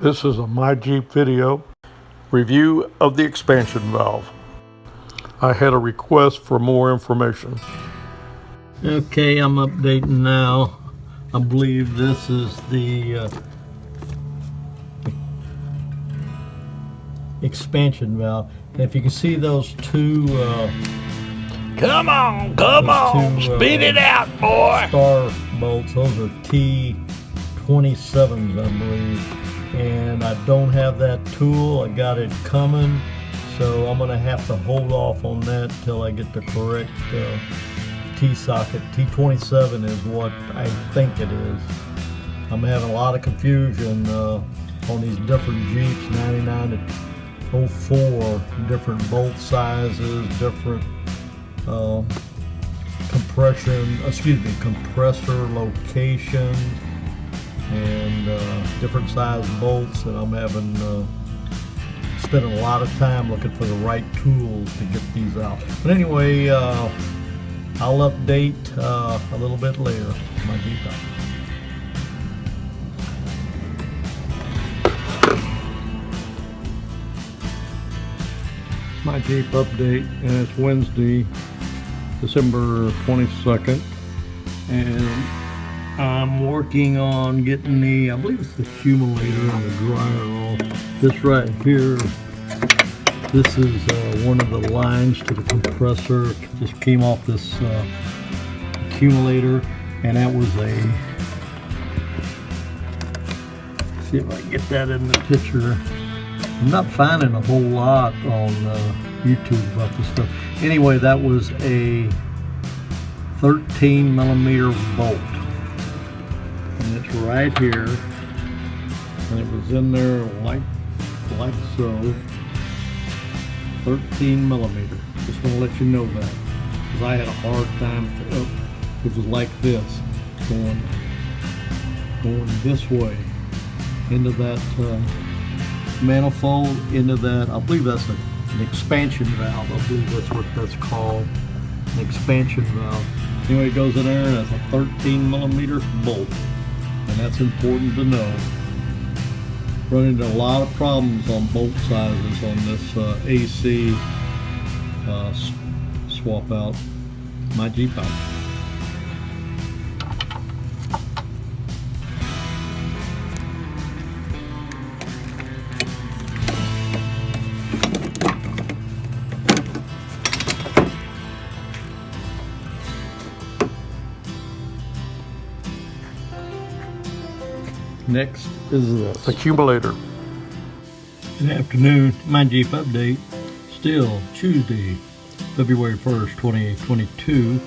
This is a My Jeep video review of the expansion valve. I had a request for more information. Okay, I'm updating now. I believe this is the expansion valve. And if you can see those two Come on, speed it out, boy. star bolts, those are T27s, I believe. And I don't have that tool. I got it coming, so I'm gonna have to hold off on that till I get the correct T-socket. T27 is what I think it is. I'm having a lot of confusion on these different Jeeps, 99 to 04, different bolt sizes, different compressor locations, and different size bolts, and I'm having spending a lot of time looking for the right tools to get these out. But anyway, I'll update a little bit later. My Jeep out. My Jeep update, and it's Wednesday, December 22nd, and I'm working on getting the, I believe it's the accumulator and the dryer off. This right here, this is one of the lines to the compressor. It just came off this accumulator, and that was a, see if I can get that in the picture. I'm not finding a whole lot on YouTube about this stuff. Anyway, that was a 13 millimeter bolt, and it's right here, and it was in there like so. 13 millimeter. Just want to let you know that, because I had a hard time. It was like this, going this way into that manifold, into that, I believe that's an expansion valve. I believe that's what that's called, an expansion valve. Anyway, it goes in there, and it's a 13 millimeter bolt, and that's important to know. Run into a lot of problems on bolt sizes on this AC swap out. My Jeep out. Next is this accumulator. Good afternoon, My Jeep update. Still Tuesday, February 1st, 2022,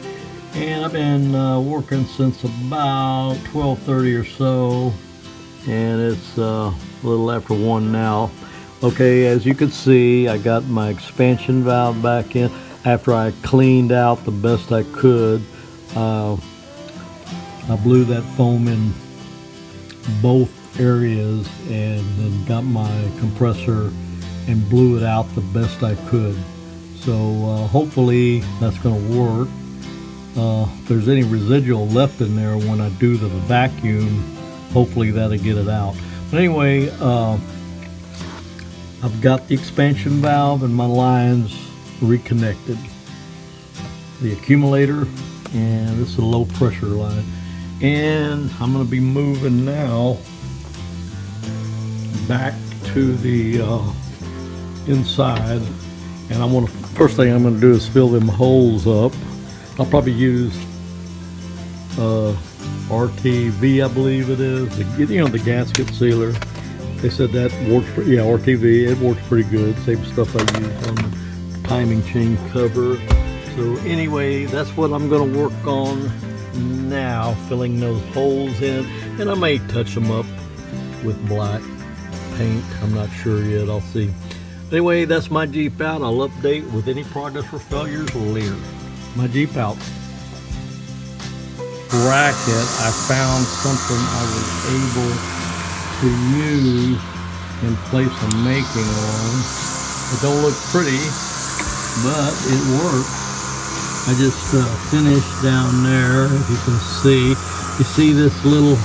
and I've been working since about 12:30 or so, and it's a little after 1 now. Okay, as you can see, I got my expansion valve back in after I cleaned out the best I could. I blew that foam in both areas, and then got my compressor and blew it out the best I could. So hopefully that's going to work. If there's any residual left in there when I do the vacuum, hopefully that'll get it out. But anyway, I've got the expansion valve and my lines reconnected. The accumulator, and this is a low pressure line. And I'm going to be moving now back to the inside, and I want to, first thing I'm going to do is fill them holes up. I'll probably use RTV, I believe it is, the gasket sealer. They said that works, yeah, RTV, it works pretty good. Same stuff I use on the timing chain cover. So anyway, that's what I'm going to work on now, filling those holes in, and I may touch them up with black paint. I'm not sure yet, I'll see. Anyway, that's My Jeep out. I'll update with any progress or failures later. My Jeep out. Bracket, I found something I was able to use in place of making one. It don't look pretty, but it works. I just finished down there, if you can see. You see this little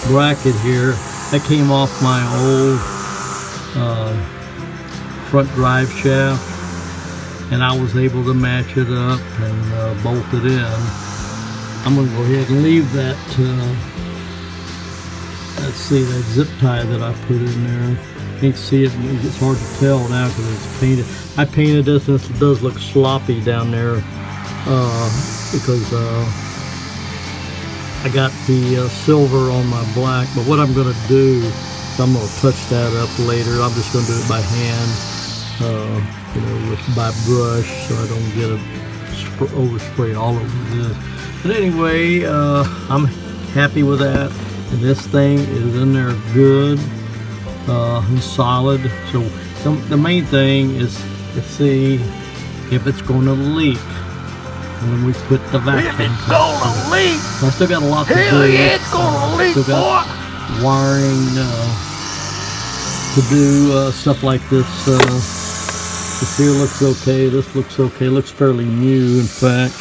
bracket here? That came off my old front drive shaft, and I was able to match it up and bolt it in. I'm going to go ahead and leave that, let's see, that zip tie that I put in there. Can't see it, it's hard to tell now because it's painted. I painted this and it does look sloppy down there because I got the silver on my black. But what I'm going to do is I'm going to touch that up later. I'm just going to do it by hand, you know, by brush, so I don't get it overspray all over this. But anyway, I'm happy with that. And this thing is in there good and solid. So the main thing is to see if it's going to leak when we put the vacuum. If it's gonna leak, I still got a lot to do. hell yeah, it's gonna leak, Still got boy. wiring to do, stuff like this. This here looks okay. This looks okay. Looks fairly new, in fact.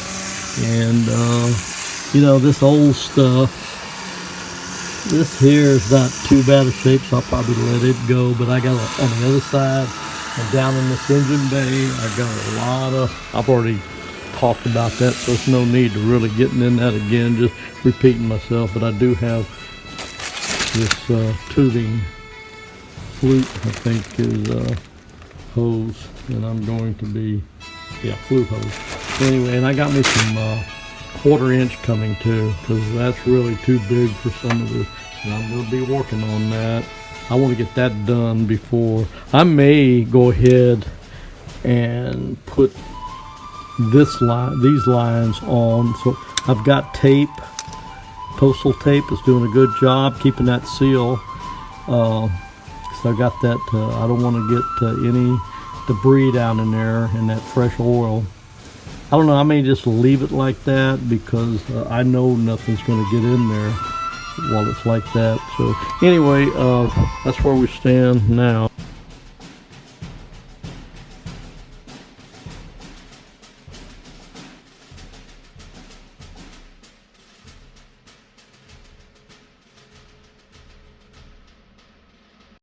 And you know, this old stuff, this here is not too bad a shape, so I'll probably let it go. But I got on the other side and down in this engine bay, I got a lot of, I've already talked about that, so there's no need to really getting in that again, just repeating myself. But I do have this tubing flute, I think is hose, and I'm going to be, yeah, flute hose. Anyway, and I got me some 1/4 inch coming too, because that's really too big for some of this, and I'm going to be working on that. I want to get that done before I may go ahead and put this line, these lines on. So I've got tape, postal tape is doing a good job keeping that seal. So I got that. I don't want to get any debris down in there in that fresh oil. I don't know, I may just leave it like that because I know nothing's going to get in there while it's like that. So anyway, that's where we stand now.